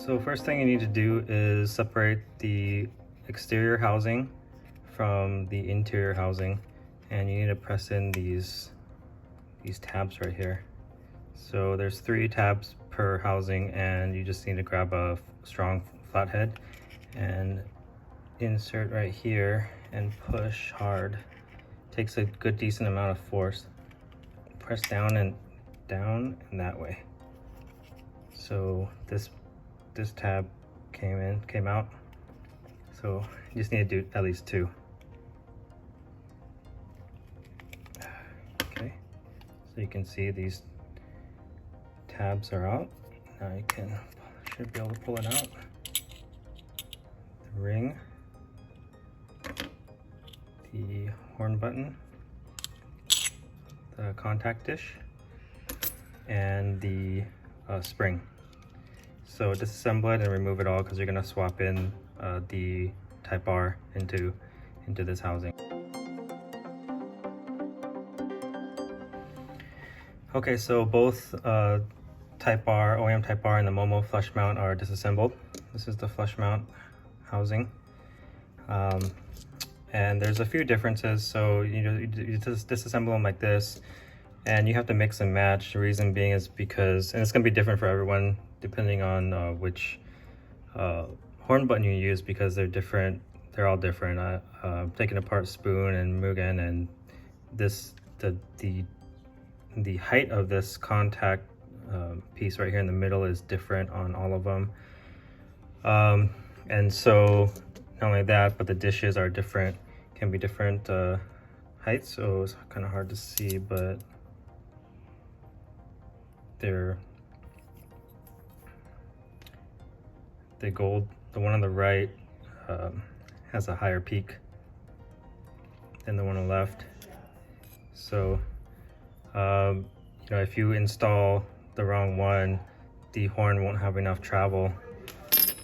So first thing you need to do is separate the exterior housing from the interior housing, and you need to press in these tabs right here. So there's 3 tabs per housing, and you just need to grab a strong flathead and insert right here and push hard. Takes a good decent amount of force. Press down and that way. So this tab came out. So you just need to do at least 2. Okay, so you can see these tabs are out. Now you should be able to pull it out. The ring, the horn button, the contact dish, and the spring. So disassemble it and remove it all, because you're going to swap in the Type R into this housing. Okay, so both Type R, OEM Type R, and the MOMO flush mount are disassembled. This is the flush mount housing. And there's a few differences. So you just disassemble them like this, and you have to mix and match. The reason being is because, and it's going to be different for everyone depending on which horn button you use, because they're different. They're all different. Taking apart Spoon and Mugen, and the height of this contact piece right here in the middle is different on all of them. And so not only that, but the dishes are different, can be different heights. So it's kind of hard to see, but the one on the right has a higher peak than the one on the left. So you know, if you install the wrong one, the horn won't have enough travel.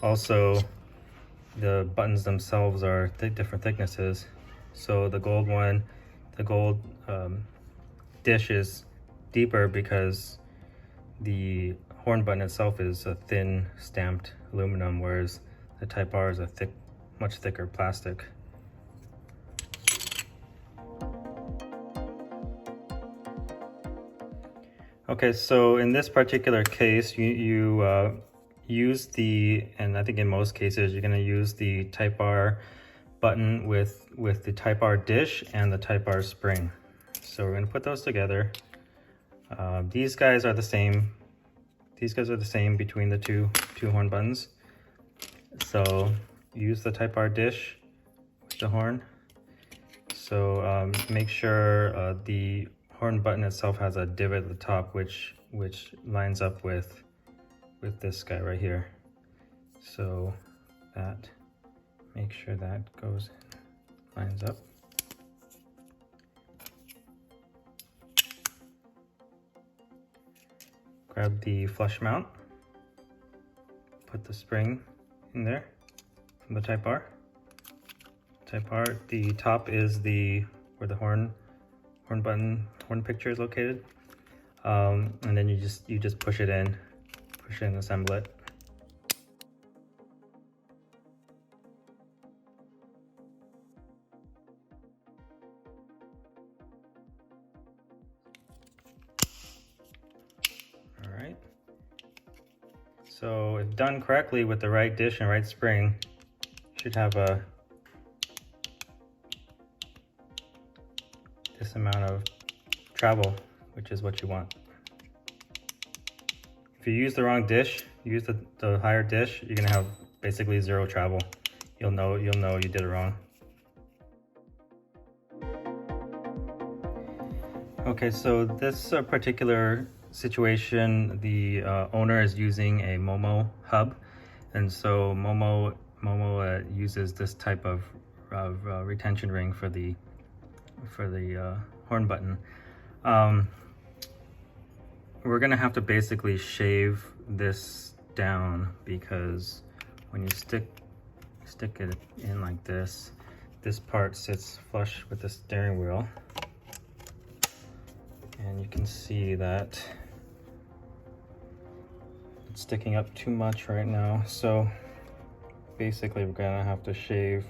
Also, the buttons themselves are different thicknesses. So the gold one, the gold dish is deeper because the horn button itself is a thin stamped aluminum, whereas the Type R is a much thicker plastic. Okay, so in this particular case, you use and I think in most cases you're going to use the Type R button with the Type R dish and the Type R spring. So we're going to put those together. These guys are the same. These guys are the same between the two horn buttons. So use the Type R dish with the horn. So make sure the horn button itself has a divot at the top, which lines up with this guy right here. So make sure that lines up. Grab the flush mount, put the spring in there from the Type R. The top is where the horn picture is located, and then you just push it in and assemble it. All right. So if done correctly with the right dish and right spring, you should have this amount of travel, which is what you want. If you use the wrong dish, use the higher dish, you're gonna have basically 0 travel. You'll know you did it wrong. Okay, so this particular situation, the owner is using a MOMO hub, and so MOMO uses this type of retention ring for the horn button. We're gonna have to basically shave this down, because when you stick it in like this part sits flush with the steering wheel, and you can see that sticking up too much right now, so basically we're gonna have to shave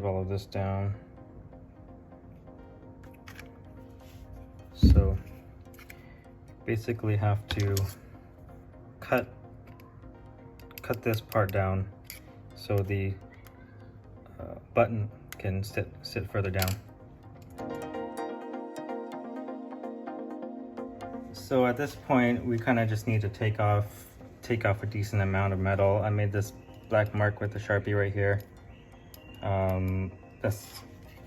all of this down. So basically have to cut this part down so the button can sit further down. So at this point we kind of just need to take off a decent amount of metal. I made this black mark with the Sharpie right here. That's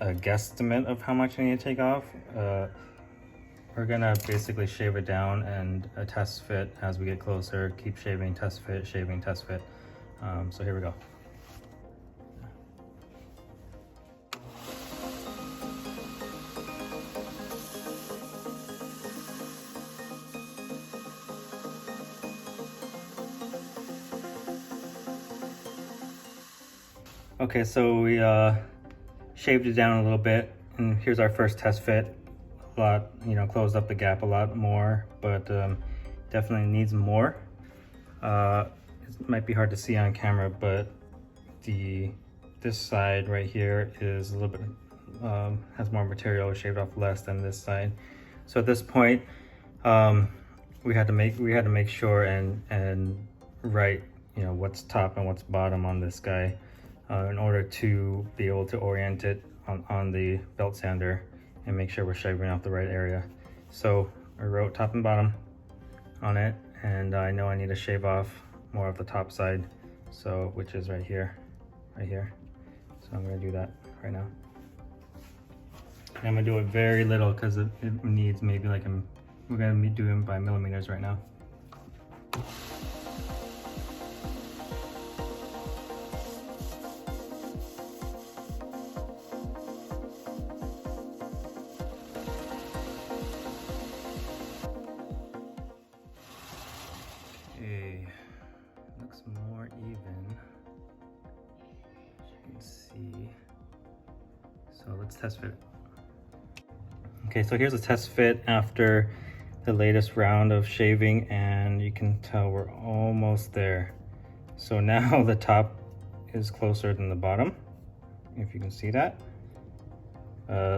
a guesstimate of how much I need to take off. We're gonna basically shave it down and test fit as we get closer. Keep shaving, test fit, shaving, test fit. So here we go. Okay, so we shaved it down a little bit, and here's our first test fit. A lot, you know, closed up the gap a lot more, but definitely needs more. It might be hard to see on camera, but this side right here is a little bit has more material, shaved off less than this side. So at this point, we had to make sure and write, you know, what's top and what's bottom on this guy. In order to be able to orient it on the belt sander and make sure we're shaving off the right area. So I wrote top and bottom on it, and I know I need to shave off more of the top side, so which is right here. So I'm gonna do that right now. And I'm gonna do it very little because it needs maybe like we're gonna be doing by millimeters right now. Okay, looks more even, as you can see. So let's test fit. Okay, so here's a test fit after the latest round of shaving, and you can tell we're almost there. So now the top is closer than the bottom, if you can see that.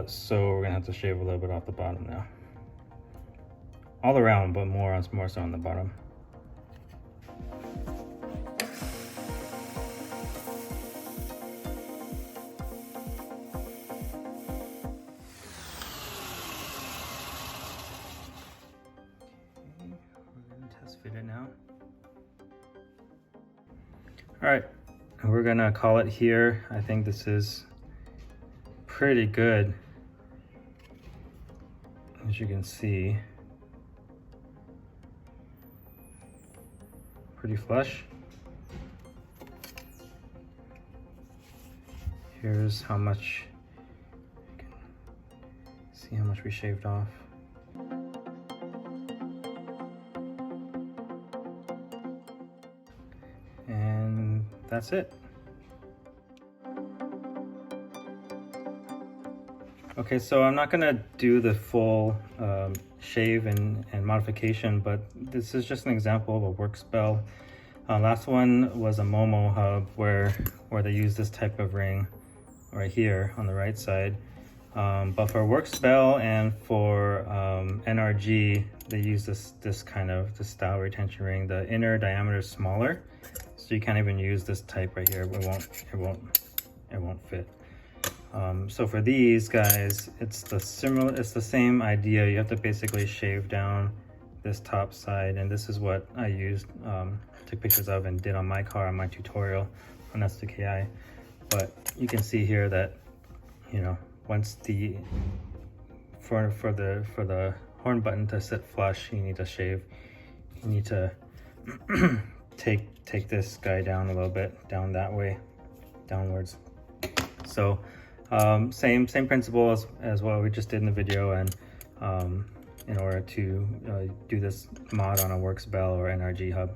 So we're gonna have to shave a little bit off the bottom now. All around, but more so on the bottom. Fit it now. All right, we're gonna call it here. I think this is pretty good, as you can see. Pretty flush. Here's how much, you can see how much we shaved off. And that's it. Okay, so I'm not gonna do the full shave and modification, but this is just an example of a work spell. Last one was a MOMO hub where they use this type of ring right here on the right side. But for work spell and for NRG, they use this style retention ring. The inner diameter is smaller, so you can't even use this type right here. It won't fit. So for these guys, it's the same idea. You have to basically shave down this top side, and this is what I used, took pictures of and did on my car on my tutorial on S2KI. But you can see here that, you know, once for the horn button to sit flush, you need to shave. You need to take this guy down a little bit, down that way, downwards. So same principle as what we just did in the video, and in order to do this mod on a Works Bell or NRG hub.